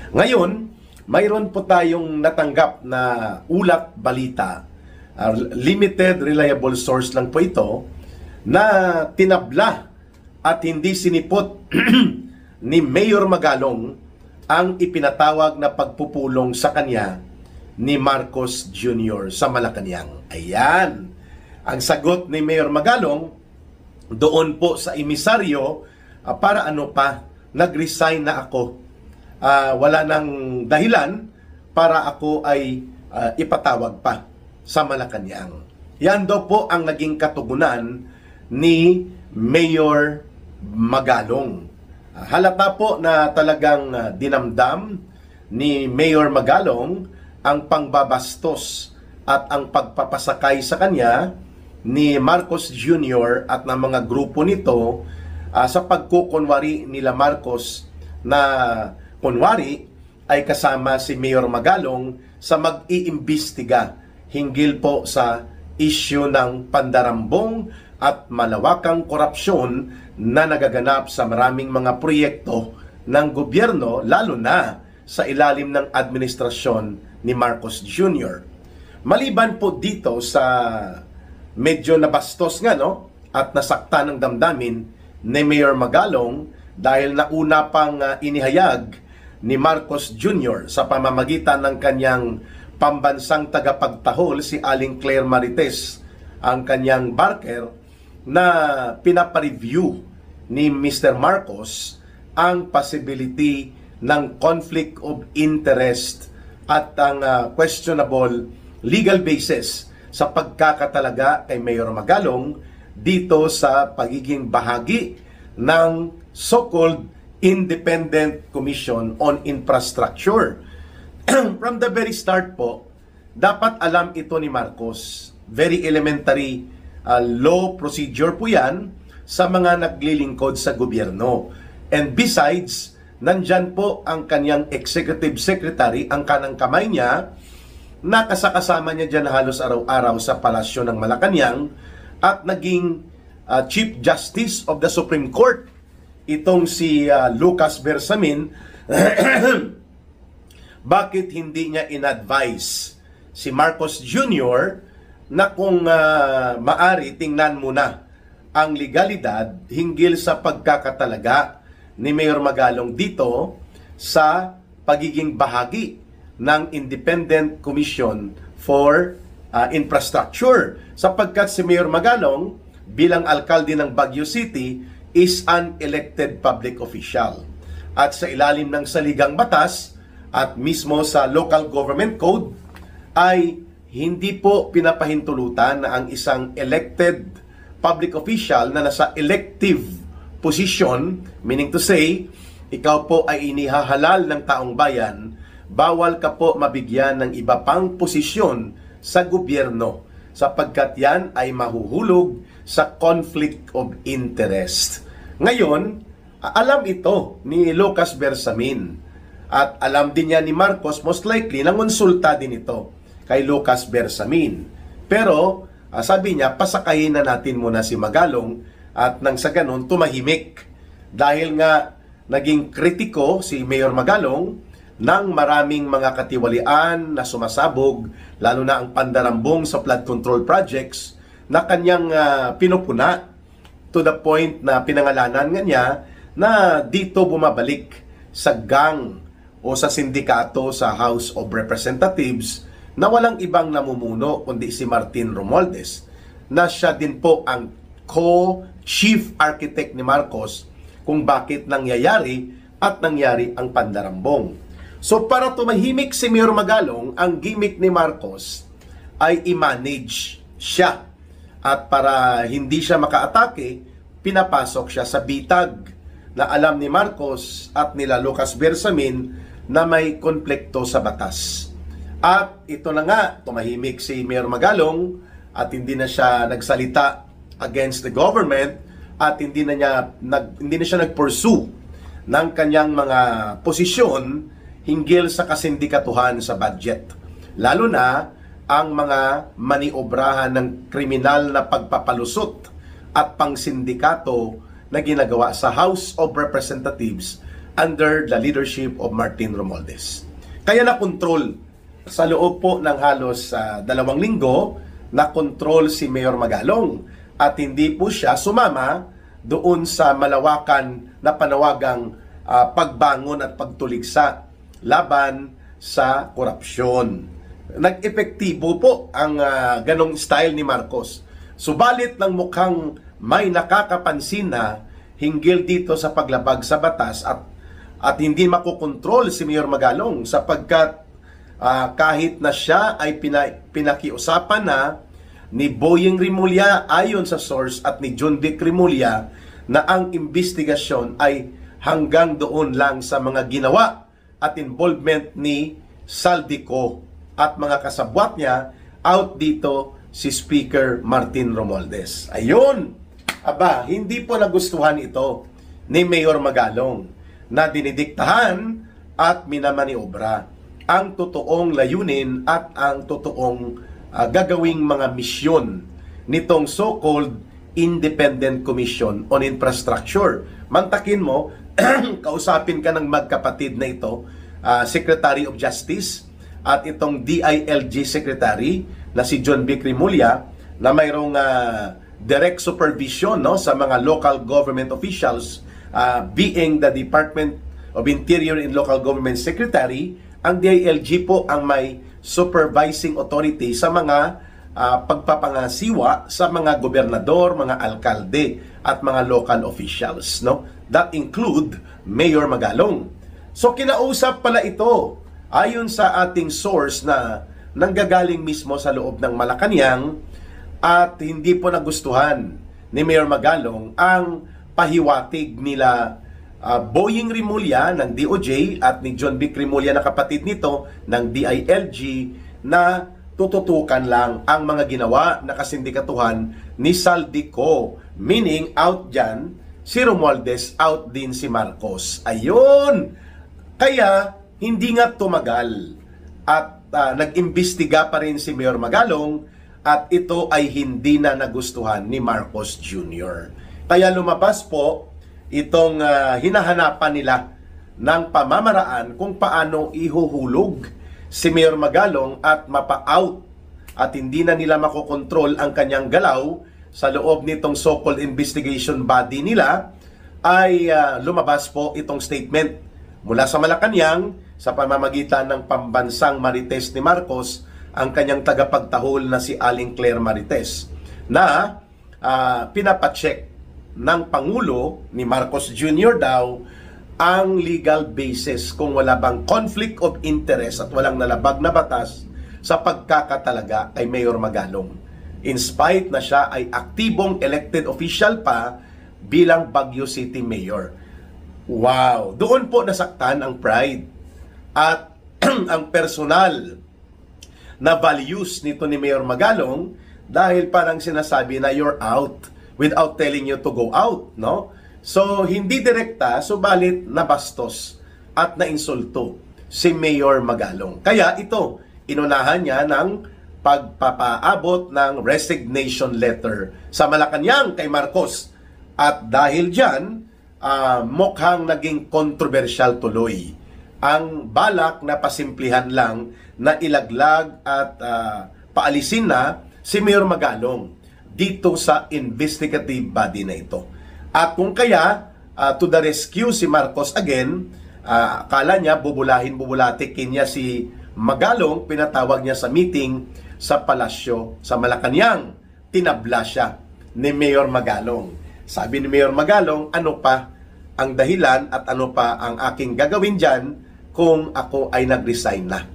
Ngayon, mayroon po tayong natanggap na ulat balita, limited reliable source lang po ito, na tinabla at hindi sinipot ni Mayor Magalong ang ipinatawag na pagpupulong sa kanya ni Marcos Jr. sa Malacanang. Ayan. Ang sagot ni Mayor Magalong doon po sa emisaryo, para ano pa, nag-resign na ako. Wala nang dahilan para ako ay ipatawag pa sa Malacanang. Yan daw po ang naging katugunan ni Mayor Magalong. Halata po na talagang dinamdam ni Mayor Magalong ang pangbabastos at ang pagpapasakay sa kanya ni Marcos Jr. at ng mga grupo nito sa pagkukunwari nila Marcos na kunwari ay kasama si Mayor Magalong sa mag-iimbestiga hinggil po sa issue ng pandarambong at malawakang korupsyon na nagaganap sa maraming mga proyekto ng gobyerno, lalo na sa ilalim ng administrasyon ni Marcos Jr. Maliban po dito sa medyo nabastos nga, no, at nasakta ng damdamin ni Mayor Magalong dahil nauna pang inihayag ni Marcos Jr. sa pamamagitan ng kanyang pambansang tagapagtahol, si Aling Claire Marites, ang kanyang barker, na pinapareview ni Mr. Marcos ang possibility ng conflict of interest at ang questionable legal basis sa pagkakatalaga kay Mayor Magalong dito sa pagiging bahagi ng so-called Independent Commission on Infrastructure. From the very start po, dapat alam ito ni Marcos. Very elementary law procedure po yan sa mga naglilingkod sa gobyerno. And besides, nandyan po ang kanyang executive secretary, ang kanang kamay niya, na kasakasama niya dyan halos araw-araw sa palasyo ng Malacanang at naging Chief Justice of the Supreme Court, itong si Lucas Bersamin. Bakit hindi niya in-advise si Marcos Jr. na kung maari tingnan muna ang legalidad hinggil sa pagkakatalaga ni Mayor Magalong dito sa pagiging bahagi ng Independent Commission for Infrastructure, sapagkat si Mayor Magalong bilang alkalde ng Baguio City is an elected public official. At sa ilalim ng saligang batas at mismo sa Local Government Code ay hindi po pinapahintulutan na ang isang elected public official na nasa elective position, meaning to say, ikaw po ay inihahalal ng taong bayan, bawal ka po mabigyan ng iba pang posisyon sa gobyerno sapagkat yan ay mahuhulog sa conflict of interest. Ngayon, alam ito ni Lucas Bersamin at alam din niya ni Marcos, most likely, nangonsulta din ito kay Lucas Bersamin. Pero, sabi niya, pasakayin na natin muna si Magalong at nang sa ganun, tumahimik. Dahil nga, naging kritiko si Mayor Magalong ng maraming mga katiwalian na sumasabog, lalo na ang pandarambong sa flood control projects na kanyang pinupuna to the point na pinangalanan nga niya na dito bumabalik sa gang o sa sindikato sa House of Representatives na walang ibang namumuno kundi si Martin Romualdez, na siya din po ang co-chief architect ni Marcos kung bakit nangyayari at nangyari ang pandarambong. So para tumahimik si Mayor Magalong, ang gimmick ni Marcos ay i-manage siya. At para hindi siya makaatake, pinapasok siya sa bitag na alam ni Marcos at nila Lucas Bersamin na may konflikto sa batas. At ito na nga, tumahimik si Mayor Magalong at hindi na siya nagsalita against the government at hindi na siya nag-pursue ng kanyang mga posisyon hinggil sa kasindikatuhan sa budget. Lalo na ang mga maniobrahan ng kriminal na pagpapalusot at pangsindikato na ginagawa sa House of Representatives under the leadership of Martin Romualdez. Kaya na-control sa loob po ng halos 2 linggo, na-control si Mayor Magalong at hindi po siya sumama doon sa malawakan na panawagang pagbangon at pagtuligsa laban sa korupsyon. Nag-epektibo po ang ganong style ni Marcos. Subalit ng mukhang may nakakapansin na hinggil dito sa paglabag sa batas at hindi makokontrol si Mayor Magalong sapagkat kahit na siya ay pinakiusapan na ni Boying Rimulya ayon sa source at ni John Vic Rimulya na ang investigasyon ay hanggang doon lang sa mga ginawa at involvement ni Saldico at mga kasabwat niya, out dito si Speaker Martin Romualdez. Ayun! Aba, hindi po nagustuhan ito ni Mayor Magalong na dinidiktahan at minamaniobra ang totoong layunin at ang totoong gagawing mga misyon nitong so-called Independent Commission on Infrastructure. Mantakin mo, kausapin ka ng magkapatid na ito, Secretary of Justice at itong DILG Secretary na si John Vic Rimulya na mayroong direct supervision sa mga local government officials, being the Department of Interior and Local Government Secretary. Ang DILG po ang may supervising authority sa mga pagpapangasiwa sa mga gobernador, mga alkalde at mga local officials, that include Mayor Magalong. So kinausap pala ito ayon sa ating source na nanggagaling mismo sa loob ng Malacanang, at hindi po nagustuhan ni Mayor Magalong ang pahiwatig nila Boying Rimulya ng DOJ at ni John Vic Rimulya na kapatid nito ng DILG na tututukan lang ang mga ginawa na kasindikatuhan ni Saldico, meaning out dyan si Romualdez, out din si Marcos. Ayun! Kaya hindi nga tumagal at nag-imbestiga pa rin si Mayor Magalong at ito ay hindi na nagustuhan ni Marcos Jr. Kaya lumabas po itong hinahanapan nila ng pamamaraan kung paano ihuhulog si Mayor Magalong at mapa-out at hindi na nila makokontrol ang kanyang galaw sa loob nitong so-called investigation body nila. Ay lumabas po itong statement mula sa Malacanang sa pamamagitan ng pambansang Marites ni Marcos, ang kanyang tagapagtahol na si Aling Claire Marites, na pinapacheck ng Pangulo ni Marcos Jr. daw ang legal basis kung wala bang conflict of interest at walang nalabag na batas sa pagkakatalaga kay Mayor Magalong. In spite na siya ay aktibong elected official pa bilang Baguio City Mayor. Wow! Doon po nasaktan ang pride at ang personal na values nito ni Mayor Magalong dahil parang sinasabi na you're out without telling you to go out, So, hindi direkta, subalit nabastos at nainsulto si Mayor Magalong. Kaya ito, inunahan niya ng pagpapaabot ng resignation letter sa Malacanang kay Marcos. At dahil dyan, mukhang naging kontrobersyal tuloy ang balak na pasimplihan lang na ilaglag at paalisin na si Mayor Magalong dito sa investigative body na ito. At kung kaya, to the rescue si Marcos again, akala niya bubulatikin niya si Magalong, pinatawag niya sa meeting sa palasyo sa Malacanang. Tinabla siya ni Mayor Magalong. Sabi ni Mayor Magalong, ano pa ang dahilan at ano pa ang aking gagawin dyan kung ako ay nag-resign na.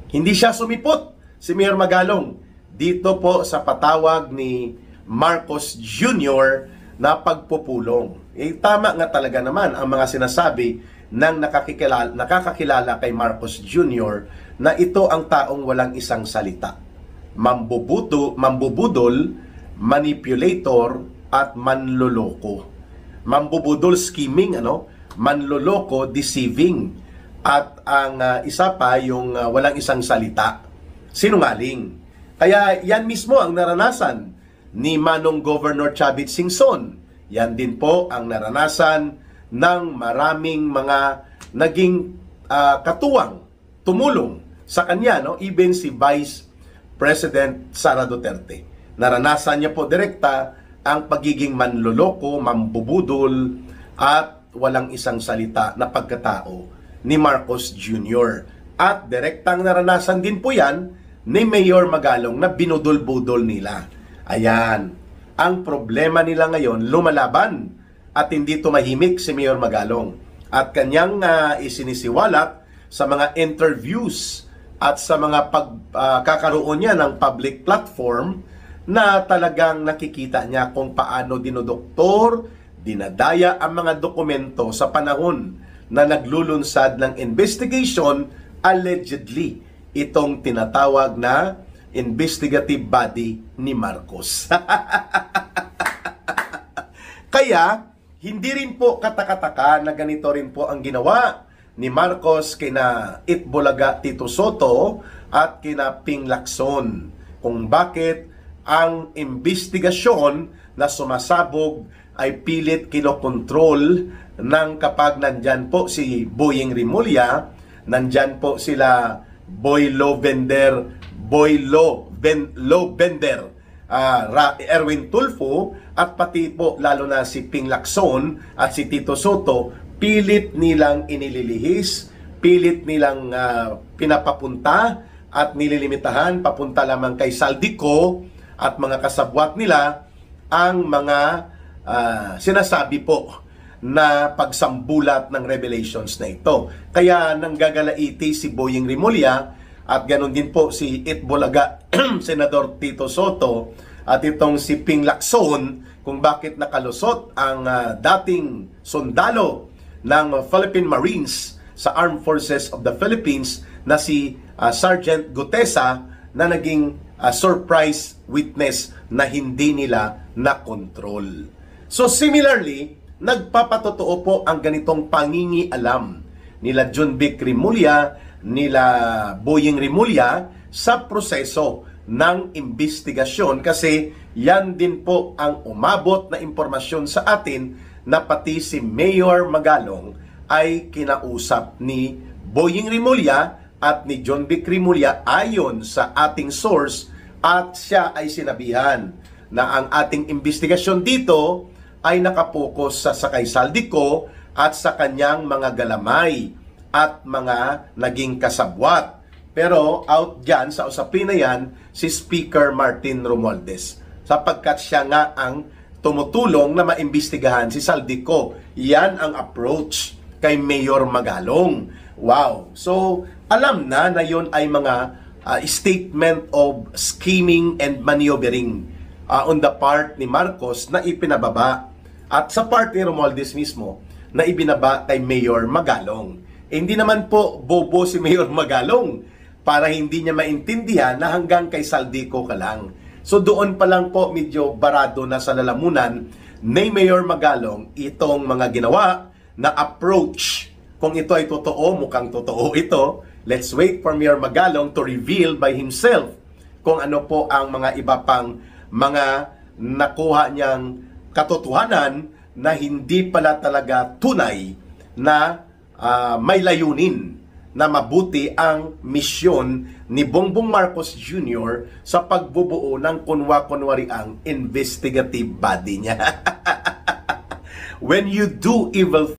Hindi siya sumipot si Mayor Magalong dito po sa patawag ni Marcos Jr. na pagpupulong. Tama nga talaga naman ang mga sinasabi ng nakakakilala kay Marcos Jr. na ito ang taong walang isang salita. Mambubudol, manipulator, at manloloko. Mambubudol, scheming, manloloko, deceiving. At ang isa pa, yung walang isang salita, sinungaling. Kaya yan mismo ang naranasan ni Manong Governor Chavit Singson. Yan din po ang naranasan ng maraming mga naging katuwang, tumulong sa kanya, no? Even si Vice President Sara Duterte. Naranasan niya po direkta ang pagiging manloloko, mambubudol, at walang isang salita na pagkatao ni Marcos Jr. At direktang naranasan din po yan ni Mayor Magalong na binudol-budol nila. Ayan, ang problema nila ngayon, lumalaban at hindi tumahimik si Mayor Magalong. At kanyang isinisiwalat sa mga interviews at sa mga pagkakaroon niya ng public platform na talagang nakikita niya kung paano dinodoktor, dinadaya ang mga dokumento sa panahon na naglulunsad ng investigation, allegedly itong tinatawag na investigative body ni Marcos. Kaya, hindi rin po katakataka na ganito rin po ang ginawa ni Marcos kina Itbulaga Tito Soto at kina Ping Lacson. Kung bakit ang investigasyon na sumasabog ay pilit kinokontrol ng kapag nandyan po si Boying Rimulya, nandyan po sila Boy Lovender, Erwin Tulfo, at pati po lalo na si Ping Lacson at si Tito Soto, pilit nilang inililihis, pilit nilang pinapapunta at nililimitahan papunta lamang kay Saldico at mga kasabwat nila ang mga sinasabi po na pagsambulat ng revelations na ito. Kaya nanggagalaiti si Boying Rimulya at ganoon din po si Itbulaga, Senador Tito Soto, at itong si Ping Lacson kung bakit nakalusot ang dating sundalo ng Philippine Marines sa Armed Forces of the Philippines na si Sergeant Gutesa na naging surprise witness na hindi nila na-control. So similarly, nagpapatotoo po ang ganitong pangingialam nila John Vic Rimulya, nila Boying Rimulya sa proseso ng investigasyon kasi yan din po ang umabot na impormasyon sa atin na pati si Mayor Magalong ay kinausap ni Boying Rimulya at ni John Vic Rimulya ayon sa ating source, at siya ay sinabihan na ang ating investigasyon dito ay nakapokus sa Sakay Saldico at sa kanyang mga galamay at mga naging kasabwat. Pero out dyan sa usapin na yan si Speaker Martin Romualdez sapagkat siya nga ang tumutulong na maimbestigahan si Saldico. Yan ang approach kay Mayor Magalong. Wow! So, alam na yun ay mga statement of scheming and maneuvering on the part ni Marcos na ipinababa at sa part ni Romualdez mismo na ibinaba kay Mayor Magalong. Hindi naman po bobo si Mayor Magalong para hindi niya maintindihan na hanggang kay Saldico ka lang. So doon pa lang po medyo barado na sa lalamunan ni Mayor Magalong itong mga ginawa na approach. Kung ito ay totoo, mukhang totoo ito. Let's wait for Mayor Magalong to reveal by himself kung ano po ang mga iba pang mga nakuha niyang katotohanan na hindi pala talaga tunay na may layunin na mabuti ang misyon ni Bongbong Marcos Jr. sa pagbubuo ng kunwa-kunwariang investigative body niya. When you do evil